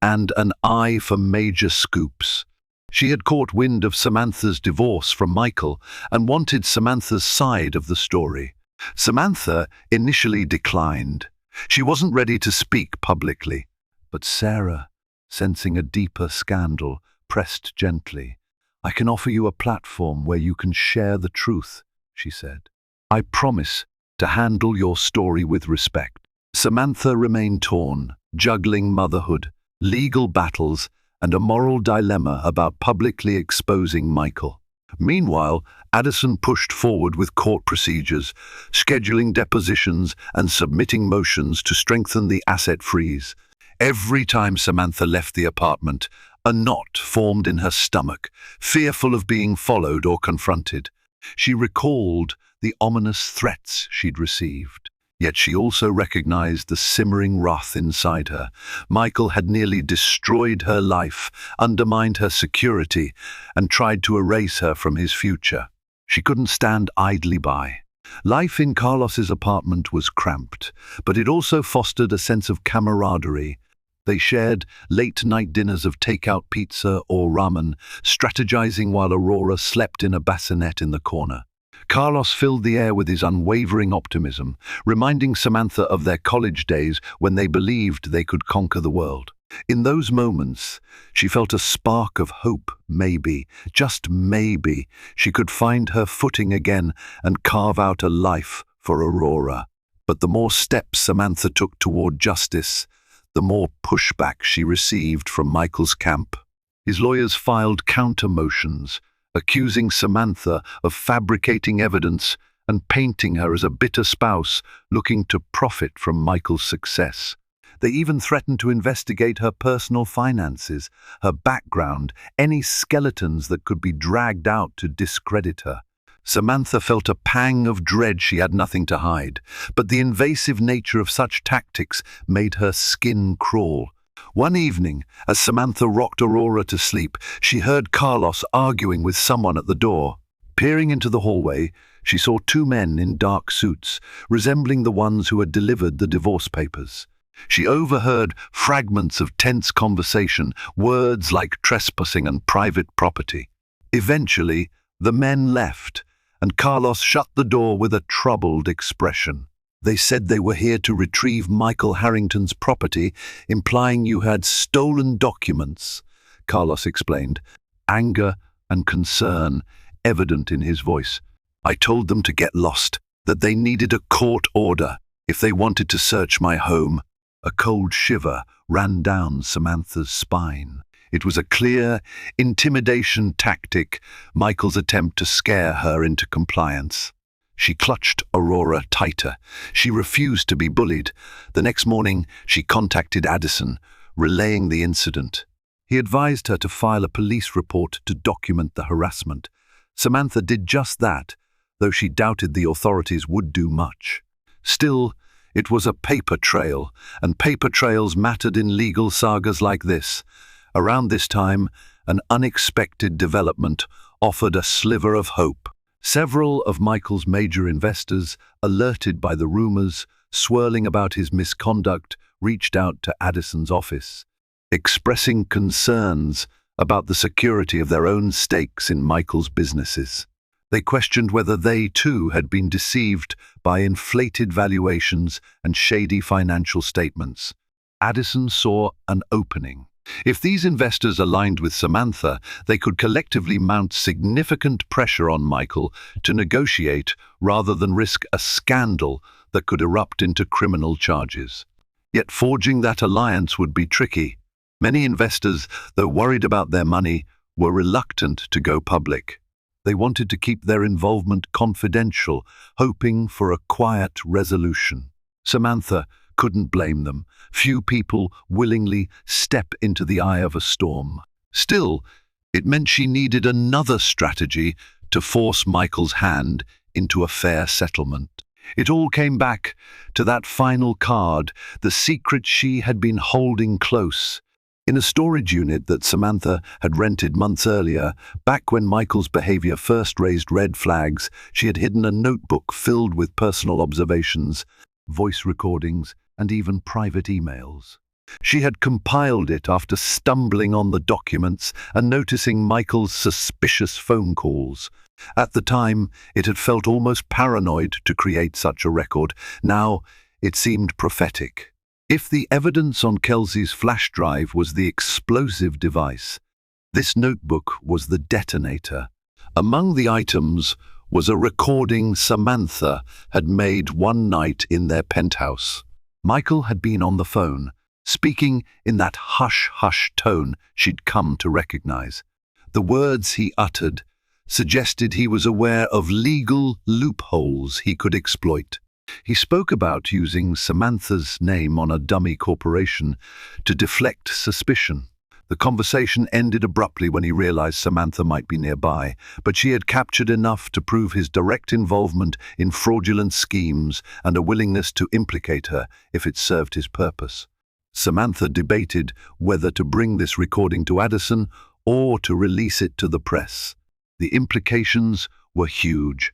and an eye for major scoops. She had caught wind of Samantha's divorce from Michael and wanted Samantha's side of the story. Samantha initially declined. She wasn't ready to speak publicly, but Sarah, sensing a deeper scandal, pressed gently. "I can offer you a platform where you can share the truth," she said. "I promise to handle your story with respect." Samantha remained torn, juggling motherhood, legal battles, and a moral dilemma about publicly exposing Michael. Meanwhile, Addison pushed forward with court procedures, scheduling depositions and submitting motions to strengthen the asset freeze. Every time Samantha left the apartment, a knot formed in her stomach, fearful of being followed or confronted. She recalled the ominous threats she'd received. Yet she also recognized the simmering wrath inside her. Michael had nearly destroyed her life, undermined her security, and tried to erase her from his future. She couldn't stand idly by. Life in Carlos's apartment was cramped, but it also fostered a sense of camaraderie. They shared late-night dinners of takeout pizza or ramen, strategizing while Aurora slept in a bassinet in the corner. Carlos filled the air with his unwavering optimism, reminding Samantha of their college days when they believed they could conquer the world. In those moments, she felt a spark of hope. Maybe, just maybe, she could find her footing again and carve out a life for Aurora. But the more steps Samantha took toward justice, the more pushback she received from Michael's camp. His lawyers filed counter motions, accusing Samantha of fabricating evidence and painting her as a bitter spouse looking to profit from Michael's success. They even threatened to investigate her personal finances, her background, any skeletons that could be dragged out to discredit her. Samantha felt a pang of dread. She had nothing to hide, but the invasive nature of such tactics made her skin crawl. One evening, as Samantha rocked Aurora to sleep, she heard Carlos arguing with someone at the door. Peering into the hallway, she saw two men in dark suits, resembling the ones who had delivered the divorce papers. She overheard fragments of tense conversation, words like trespassing and private property. Eventually, the men left, and Carlos shut the door with a troubled expression. They said they were here to retrieve Michael Harrington's property, implying you had stolen documents, Carlos explained, anger and concern evident in his voice. I told them to get lost, that they needed a court order if they wanted to search my home. A cold shiver ran down Samantha's spine. It was a clear intimidation tactic, Michael's attempt to scare her into compliance. She clutched Aurora tighter. She refused to be bullied. The next morning, she contacted Addison, relaying the incident. He advised her to file a police report to document the harassment. Samantha did just that, though she doubted the authorities would do much. Still, it was a paper trail, and paper trails mattered in legal sagas like this. Around this time, an unexpected development offered a sliver of hope. Several of Michael's major investors, alerted by the rumors swirling about his misconduct, reached out to Addison's office, expressing concerns about the security of their own stakes in Michael's businesses. They questioned whether they, too, had been deceived by inflated valuations and shady financial statements. Addison saw an opening. If these investors aligned with Samantha, they could collectively mount significant pressure on Michael to negotiate rather than risk a scandal that could erupt into criminal charges. Yet forging that alliance would be tricky. Many investors, though worried about their money, were reluctant to go public. They wanted to keep their involvement confidential, hoping for a quiet resolution. Samantha couldn't blame them. Few people willingly step into the eye of a storm. Still, it meant she needed another strategy to force Michael's hand into a fair settlement. It all came back to that final card, the secret she had been holding close. In a storage unit that Samantha had rented months earlier, back when Michael's behavior first raised red flags, she had hidden a notebook filled with personal observations, voice recordings, and even private emails. She had compiled it after stumbling on the documents and noticing Michael's suspicious phone calls. At the time, it had felt almost paranoid to create such a record. Now, it seemed prophetic. If the evidence on Kelsey's flash drive was the explosive device, this notebook was the detonator. Among the items was a recording Samantha had made one night in their penthouse. Michael had been on the phone, speaking in that hush-hush tone she'd come to recognize. The words he uttered suggested he was aware of legal loopholes he could exploit. He spoke about using Samantha's name on a dummy corporation to deflect suspicion. The conversation ended abruptly when he realized Samantha might be nearby, but she had captured enough to prove his direct involvement in fraudulent schemes and a willingness to implicate her if it served his purpose. Samantha debated whether to bring this recording to Addison or to release it to the press. The implications were huge.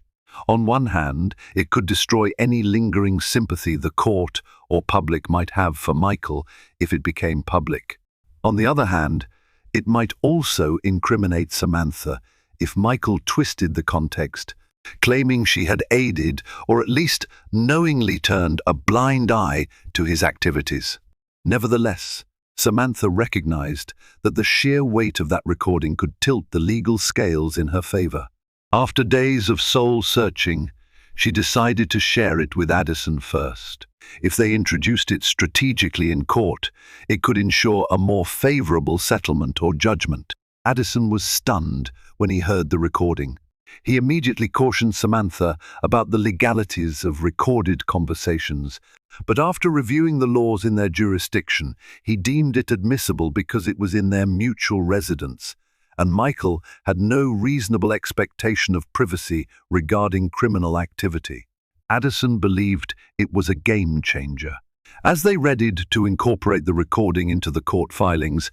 On one hand, it could destroy any lingering sympathy the court or public might have for Michael if it became public. On the other hand, it might also incriminate Samantha if Michael twisted the context, claiming she had aided or at least knowingly turned a blind eye to his activities. Nevertheless, Samantha recognized that the sheer weight of that recording could tilt the legal scales in her favor. After days of soul-searching, she decided to share it with Addison first. If they introduced it strategically in court, it could ensure a more favorable settlement or judgment. Addison was stunned when he heard the recording. He immediately cautioned Samantha about the legalities of recorded conversations, but after reviewing the laws in their jurisdiction, he deemed it admissible because it was in their mutual residence. and Michael had no reasonable expectation of privacy regarding criminal activity. Addison believed it was a game changer. As they readied to incorporate the recording into the court filings,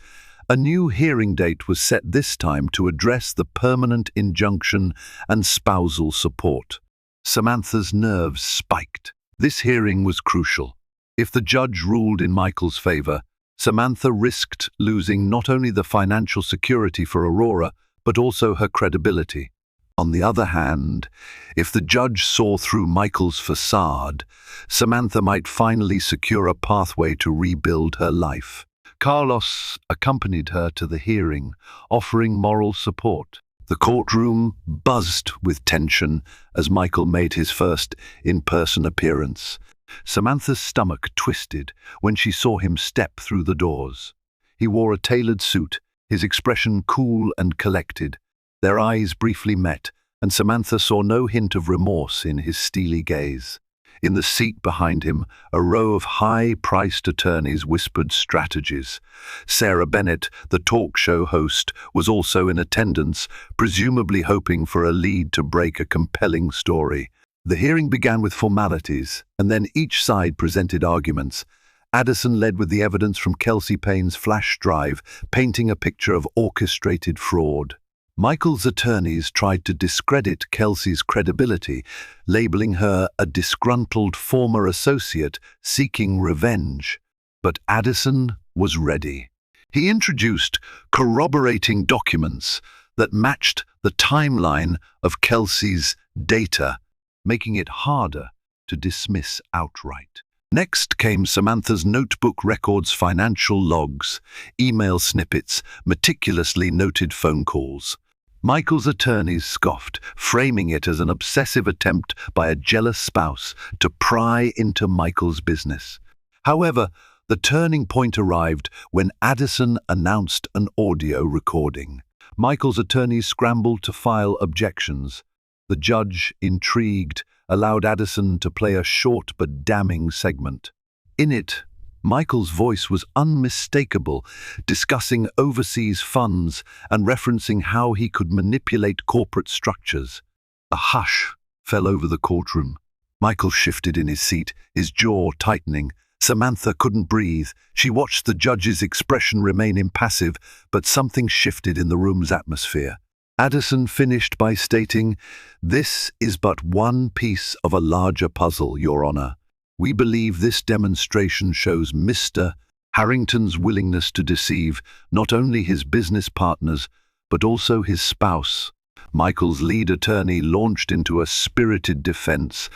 a new hearing date was set this time to address the permanent injunction and spousal support. Samantha's nerves spiked. This hearing was crucial. If the judge ruled in Michael's favor, Samantha risked losing not only the financial security for Aurora, but also her credibility. On the other hand, if the judge saw through Michael's facade, Samantha might finally secure a pathway to rebuild her life. Carlos accompanied her to the hearing, offering moral support. The courtroom buzzed with tension as Michael made his first in-person appearance. Samantha's stomach twisted when she saw him step through the doors. He wore a tailored suit, his expression cool and collected. Their eyes briefly met, and Samantha saw no hint of remorse in his steely gaze. In the seat behind him, a row of high-priced attorneys whispered strategies. Sarah Bennett, the talk show host, was also in attendance, presumably hoping for a lead to break a compelling story. The hearing began with formalities, and then each side presented arguments. Addison led with the evidence from Kelsey Payne's flash drive, painting a picture of orchestrated fraud. Michael's attorneys tried to discredit Kelsey's credibility, labeling her a disgruntled former associate seeking revenge. But Addison was ready. He introduced corroborating documents that matched the timeline of Kelsey's data, making it harder to dismiss outright. Next came Samantha's notebook records, financial logs, email snippets, meticulously noted phone calls. Michael's attorneys scoffed, framing it as an obsessive attempt by a jealous spouse to pry into Michael's business. However, the turning point arrived when Addison announced an audio recording. Michael's attorneys scrambled to file objections. The judge, intrigued, allowed Addison to play a short but damning segment. In it, Michael's voice was unmistakable, discussing overseas funds and referencing how he could manipulate corporate structures. A hush fell over the courtroom. Michael shifted in his seat, his jaw tightening. Samantha couldn't breathe. She watched the judge's expression remain impassive, but something shifted in the room's atmosphere. Addison finished by stating, "This is but one piece of a larger puzzle, Your Honor. We believe this demonstration shows Mr. Harrington's willingness to deceive not only his business partners, but also his spouse." Michael's lead attorney launched into a spirited defense,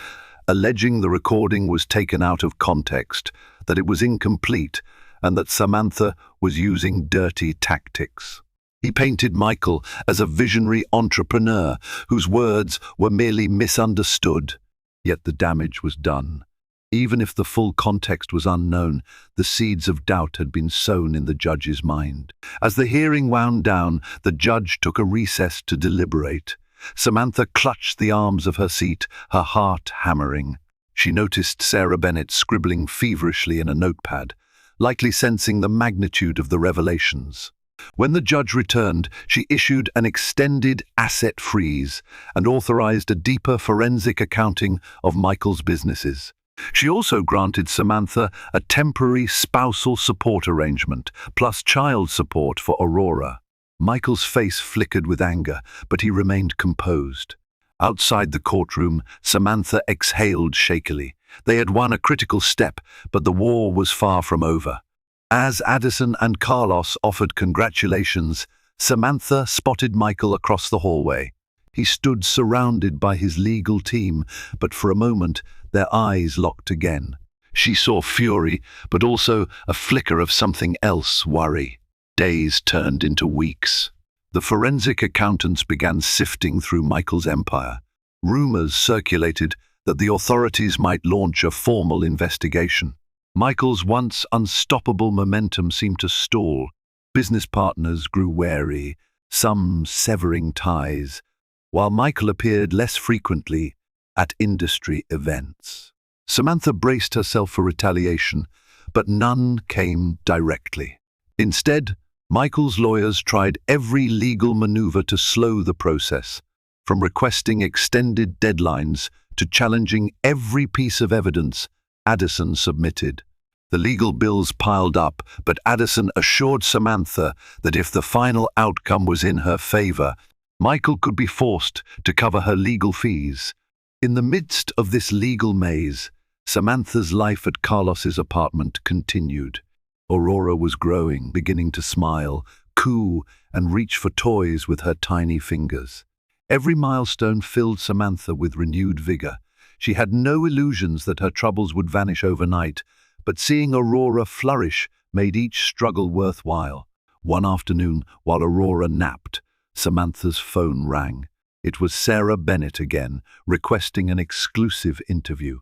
alleging the recording was taken out of context, that it was incomplete, and that Samantha was using dirty tactics. He painted Michael as a visionary entrepreneur whose words were merely misunderstood, yet the damage was done. Even if the full context was unknown, the seeds of doubt had been sown in the judge's mind. As the hearing wound down, the judge took a recess to deliberate. Samantha clutched the arms of her seat, her heart hammering. She noticed Sarah Bennett scribbling feverishly in a notepad, likely sensing the magnitude of the revelations. When the judge returned, she issued an extended asset freeze and authorized a deeper forensic accounting of Michael's businesses. She also granted Samantha a temporary spousal support arrangement, plus child support for Aurora. Michael's face flickered with anger, but he remained composed. Outside the courtroom, Samantha exhaled shakily. They had won a critical step, but the war was far from over. As Addison and Carlos offered congratulations, Samantha spotted Michael across the hallway. He stood surrounded by his legal team, but for a moment, their eyes locked again. She saw fury, but also a flicker of something else, worry. Days turned into weeks. The forensic accountants began sifting through Michael's empire. Rumors circulated that the authorities might launch a formal investigation. Michael's once unstoppable momentum seemed to stall. Business partners grew wary, some severing ties, while Michael appeared less frequently at industry events. Samantha braced herself for retaliation, but none came directly. Instead, Michael's lawyers tried every legal maneuver to slow the process, from requesting extended deadlines to challenging every piece of evidence Addison submitted. The legal bills piled up, but Addison assured Samantha that if the final outcome was in her favor, Michael could be forced to cover her legal fees. In the midst of this legal maze, Samantha's life at Carlos's apartment continued. Aurora was growing, beginning to smile, coo, and reach for toys with her tiny fingers. Every milestone filled Samantha with renewed vigor. She had no illusions that her troubles would vanish overnight, but seeing Aurora flourish made each struggle worthwhile. One afternoon, while Aurora napped, Samantha's phone rang. It was Sarah Bennett again, requesting an exclusive interview.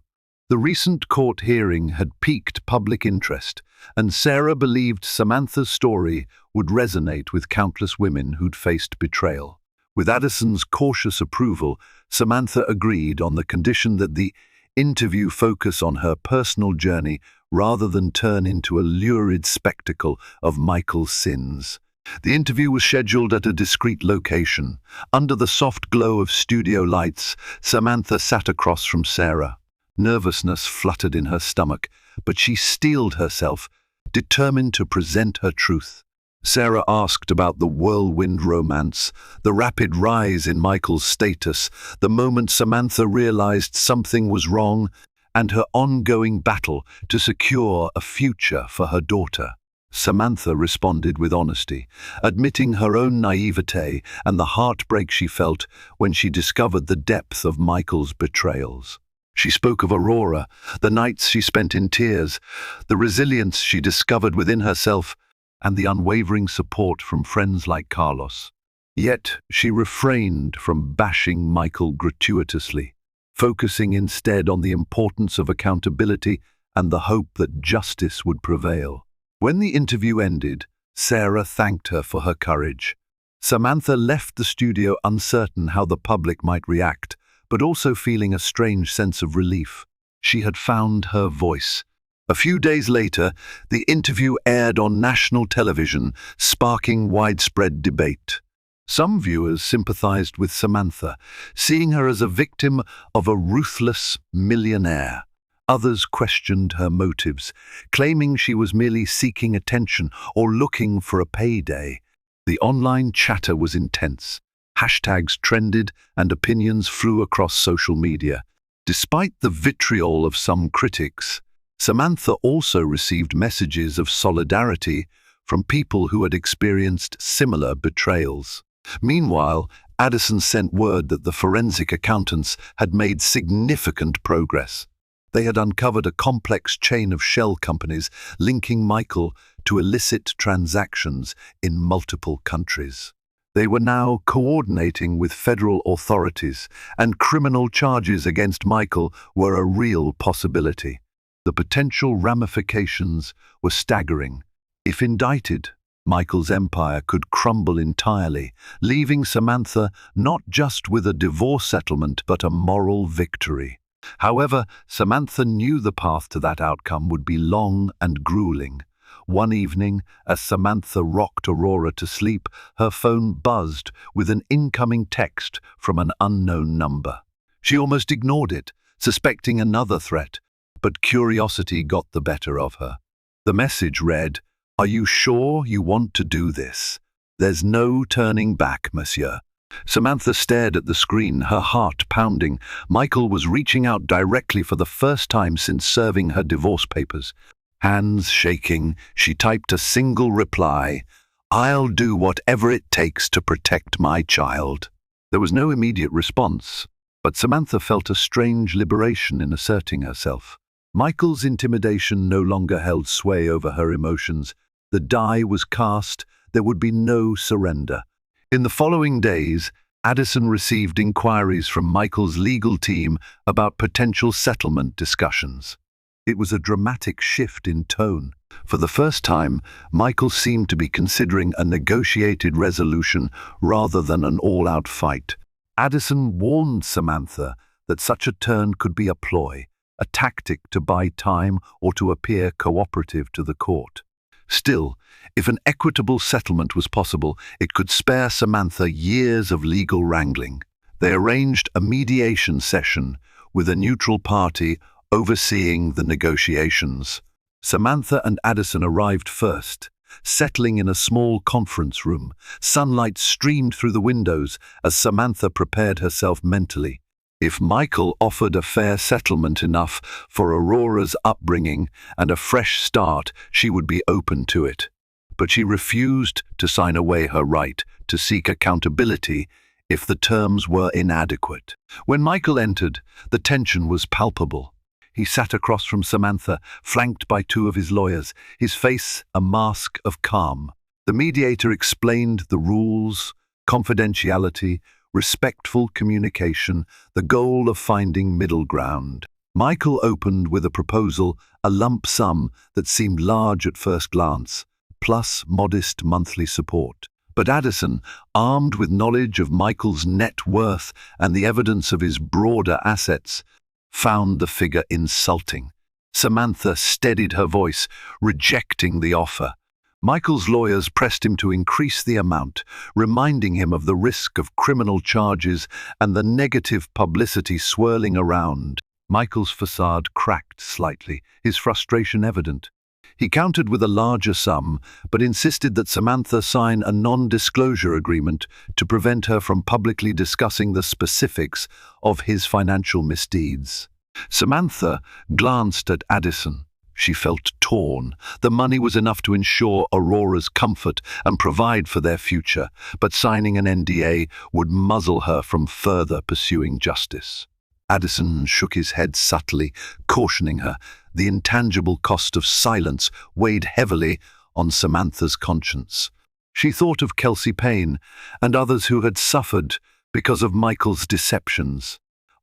The recent court hearing had piqued public interest, and Sarah believed Samantha's story would resonate with countless women who'd faced betrayal. With Addison's cautious approval, Samantha agreed on the condition that the interview focus on her personal journey rather than turn into a lurid spectacle of Michael's sins. The interview was scheduled at a discreet location. Under the soft glow of studio lights, Samantha sat across from Sarah. Nervousness fluttered in her stomach, but she steeled herself, determined to present her truth. Sarah asked about the whirlwind romance, the rapid rise in Michael's status, the moment Samantha realized something was wrong, and her ongoing battle to secure a future for her daughter. Samantha responded with honesty, admitting her own naivete and the heartbreak she felt when she discovered the depth of Michael's betrayals. She spoke of Aurora, the nights she spent in tears, the resilience she discovered within herself, and the unwavering support from friends like Carlos. Yet she refrained from bashing Michael gratuitously, focusing instead on the importance of accountability and the hope that justice would prevail. When the interview ended, Sarah thanked her for her courage. Samantha left the studio uncertain how the public might react, but also feeling a strange sense of relief. She had found her voice. A few days later, the interview aired on national television, sparking widespread debate. Some viewers sympathized with Samantha, seeing her as a victim of a ruthless millionaire. Others questioned her motives, claiming she was merely seeking attention or looking for a payday. The online chatter was intense. Hashtags trended and opinions flew across social media. Despite the vitriol of some critics, Samantha also received messages of solidarity from people who had experienced similar betrayals. Meanwhile, Addison sent word that the forensic accountants had made significant progress. They had uncovered a complex chain of shell companies linking Michael to illicit transactions in multiple countries. They were now coordinating with federal authorities, and criminal charges against Michael were a real possibility. The potential ramifications were staggering. If indicted, Michael's empire could crumble entirely, leaving Samantha not just with a divorce settlement but a moral victory. However, Samantha knew the path to that outcome would be long and grueling. One evening, as Samantha rocked Aurora to sleep, her phone buzzed with an incoming text from an unknown number. She almost ignored it, suspecting another threat, but curiosity got the better of her. The message read, "Are you sure you want to do this? There's no turning back, monsieur." Samantha stared at the screen, her heart pounding. Michael was reaching out directly for the first time since serving her divorce papers. Hands shaking, she typed a single reply, "I'll do whatever it takes to protect my child." There was no immediate response, but Samantha felt a strange liberation in asserting herself. Michael's intimidation no longer held sway over her emotions. The die was cast, there would be no surrender. In the following days, Addison received inquiries from Michael's legal team about potential settlement discussions. It was a dramatic shift in tone. For the first time, Michael seemed to be considering a negotiated resolution rather than an all-out fight. Addison warned Samantha that such a turn could be a ploy, a tactic to buy time or to appear cooperative to the court. Still, if an equitable settlement was possible, it could spare Samantha years of legal wrangling. They arranged a mediation session with a neutral party overseeing the negotiations. Samantha and Addison arrived first, settling in a small conference room. Sunlight streamed through the windows as Samantha prepared herself mentally. If Michael offered a fair settlement enough for Aurora's upbringing and a fresh start, she would be open to it. But she refused to sign away her right to seek accountability if the terms were inadequate. When Michael entered, the tension was palpable. He sat across from Samantha, flanked by two of his lawyers, his face a mask of calm. The mediator explained the rules, confidentiality, respectful communication, the goal of finding middle ground. Michael opened with a proposal, a lump sum that seemed large at first glance, plus modest monthly support. But Addison, armed with knowledge of Michael's net worth and the evidence of his broader assets, found the figure insulting. Samantha steadied her voice, rejecting the offer. Michael's lawyers pressed him to increase the amount, reminding him of the risk of criminal charges and the negative publicity swirling around. Michael's facade cracked slightly, his frustration evident. He countered with a larger sum, but insisted that Samantha sign a non-disclosure agreement to prevent her from publicly discussing the specifics of his financial misdeeds. Samantha glanced at Addison. She felt torn. The money was enough to ensure Aurora's comfort and provide for their future, but signing an NDA would muzzle her from further pursuing justice. Addison shook his head subtly, cautioning her. The intangible cost of silence weighed heavily on Samantha's conscience. She thought of Kelsey Payne and others who had suffered because of Michael's deceptions.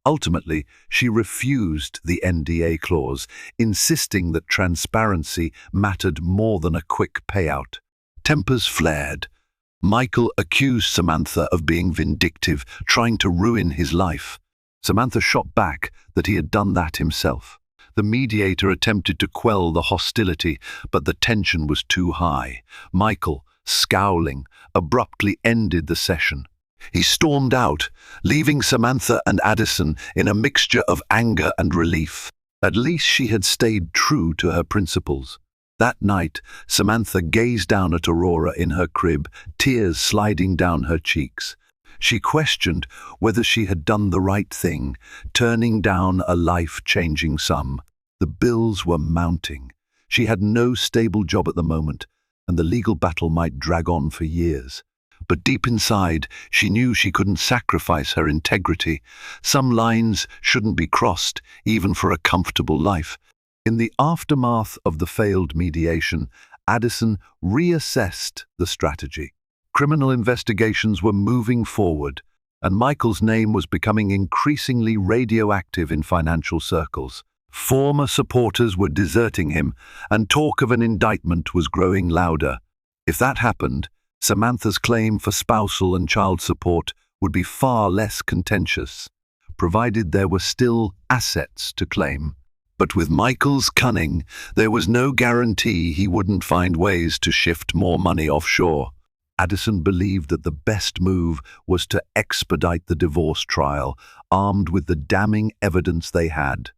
Ultimately, she refused the NDA clause, insisting that transparency mattered more than a quick payout. Tempers flared. Michael accused Samantha of being vindictive, trying to ruin his life. Samantha shot back that he had done that himself. The mediator attempted to quell the hostility, but the tension was too high. Michael, scowling, abruptly ended the session. He stormed out, leaving Samantha and Addison in a mixture of anger and relief. At least she had stayed true to her principles. That night, Samantha gazed down at Aurora in her crib, tears sliding down her cheeks. She questioned whether she had done the right thing, turning down a life-changing sum. The bills were mounting. She had no stable job at the moment, and the legal battle might drag on for years. But deep inside, she knew she couldn't sacrifice her integrity. Some lines shouldn't be crossed, even for a comfortable life. In the aftermath of the failed mediation, Addison reassessed the strategy. Criminal investigations were moving forward, and Michael's name was becoming increasingly radioactive in financial circles. Former supporters were deserting him, and talk of an indictment was growing louder. If that happened, Samantha's claim for spousal and child support would be far less contentious, provided there were still assets to claim. But with Michael's cunning, there was no guarantee he wouldn't find ways to shift more money offshore. Addison believed that the best move was to expedite the divorce trial, armed with the damning evidence they had.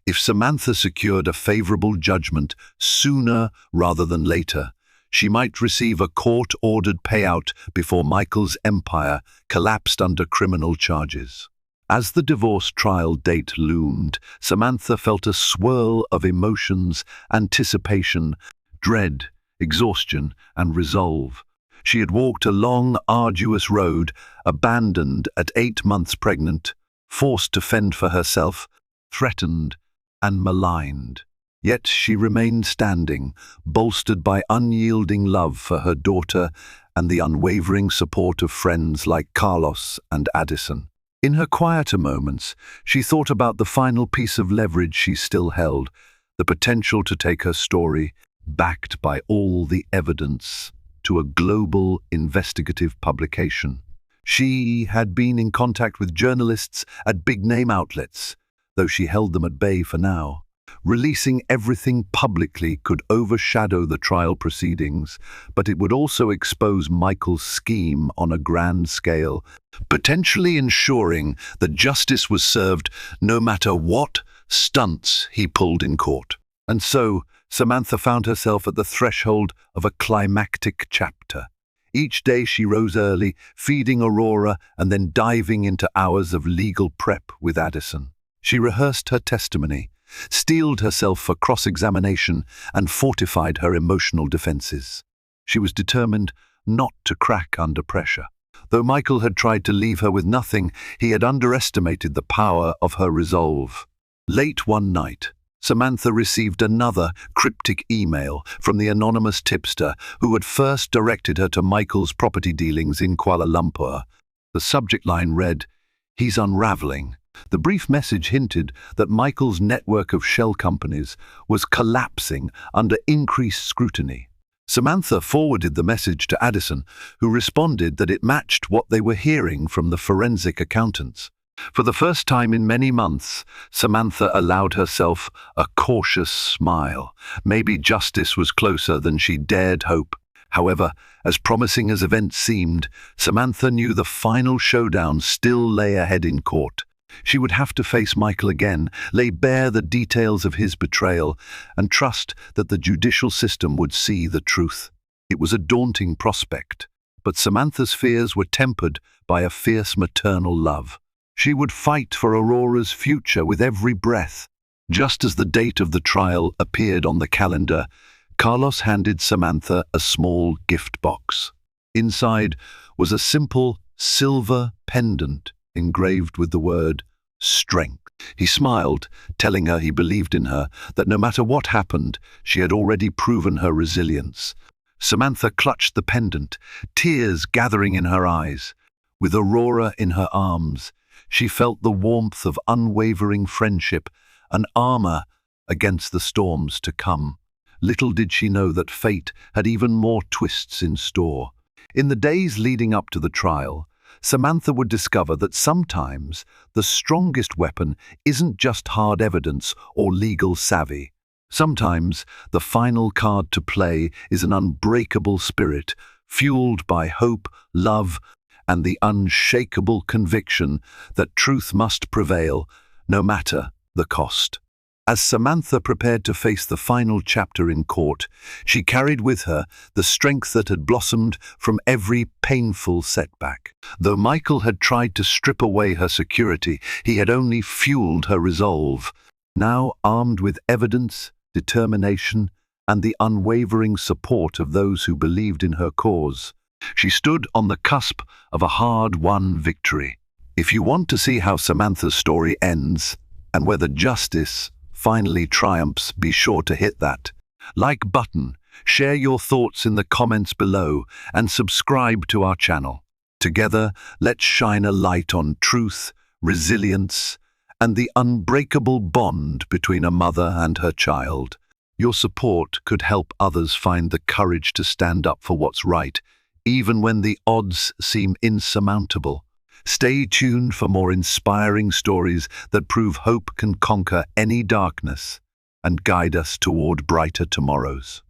If Samantha secured a favorable judgment sooner rather than later, she might receive a court-ordered payout before Michael's empire collapsed under criminal charges. As the divorce trial date loomed, Samantha felt a swirl of emotions, anticipation, dread, exhaustion, and resolve. She had walked a long, arduous road, abandoned at 8 months pregnant, forced to fend for herself, threatened and maligned. Yet she remained standing, bolstered by unyielding love for her daughter and the unwavering support of friends like Carlos and Addison. In her quieter moments, she thought about the final piece of leverage she still held, the potential to take her story, backed by all the evidence, to a global investigative publication. She had been in contact with journalists at big-name outlets, though she held them at bay for now. Releasing everything publicly could overshadow the trial proceedings, but it would also expose Michael's scheme on a grand scale, potentially ensuring that justice was served no matter what stunts he pulled in court. And so, Samantha found herself at the threshold of a climactic chapter. Each day she rose early, feeding Aurora and then diving into hours of legal prep with Addison. She rehearsed her testimony, steeled herself for cross-examination, and fortified her emotional defenses. She was determined not to crack under pressure. Though Michael had tried to leave her with nothing, he had underestimated the power of her resolve. Late one night, Samantha received another cryptic email from the anonymous tipster who had first directed her to Michael's property dealings in Kuala Lumpur. The subject line read, "He's unraveling." The brief message hinted that Michael's network of shell companies was collapsing under increased scrutiny. Samantha forwarded the message to Addison, who responded that it matched what they were hearing from the forensic accountants. For the first time in many months, Samantha allowed herself a cautious smile. Maybe justice was closer than she dared hope. However, as promising as events seemed, Samantha knew the final showdown still lay ahead in court. She would have to face Michael again, lay bare the details of his betrayal, and trust that the judicial system would see the truth. It was a daunting prospect, but Samantha's fears were tempered by a fierce maternal love. She would fight for Aurora's future with every breath. Just as the date of the trial appeared on the calendar, Carlos handed Samantha a small gift box. Inside was a simple silver pendant engraved with the word strength. He smiled, telling her he believed in her, that no matter what happened, she had already proven her resilience. Samantha clutched the pendant, tears gathering in her eyes. With Aurora in her arms, she felt the warmth of unwavering friendship, an armor against the storms to come. Little did she know that fate had even more twists in store. In the days leading up to the trial, Samantha would discover that sometimes the strongest weapon isn't just hard evidence or legal savvy. Sometimes the final card to play is an unbreakable spirit, fueled by hope, love, and the unshakable conviction that truth must prevail, no matter the cost. As Samantha prepared to face the final chapter in court, she carried with her the strength that had blossomed from every painful setback. Though Michael had tried to strip away her security, he had only fueled her resolve. Now, armed with evidence, determination, and the unwavering support of those who believed in her cause, she stood on the cusp of a hard-won victory. If you want to see how Samantha's story ends, and whether justice finally triumphs, be sure to hit that like button, share your thoughts in the comments below, and subscribe to our channel. Together, let's shine a light on truth, resilience, and the unbreakable bond between a mother and her child. Your support could help others find the courage to stand up for what's right, even when the odds seem insurmountable. Stay tuned for more inspiring stories that prove hope can conquer any darkness and guide us toward brighter tomorrows.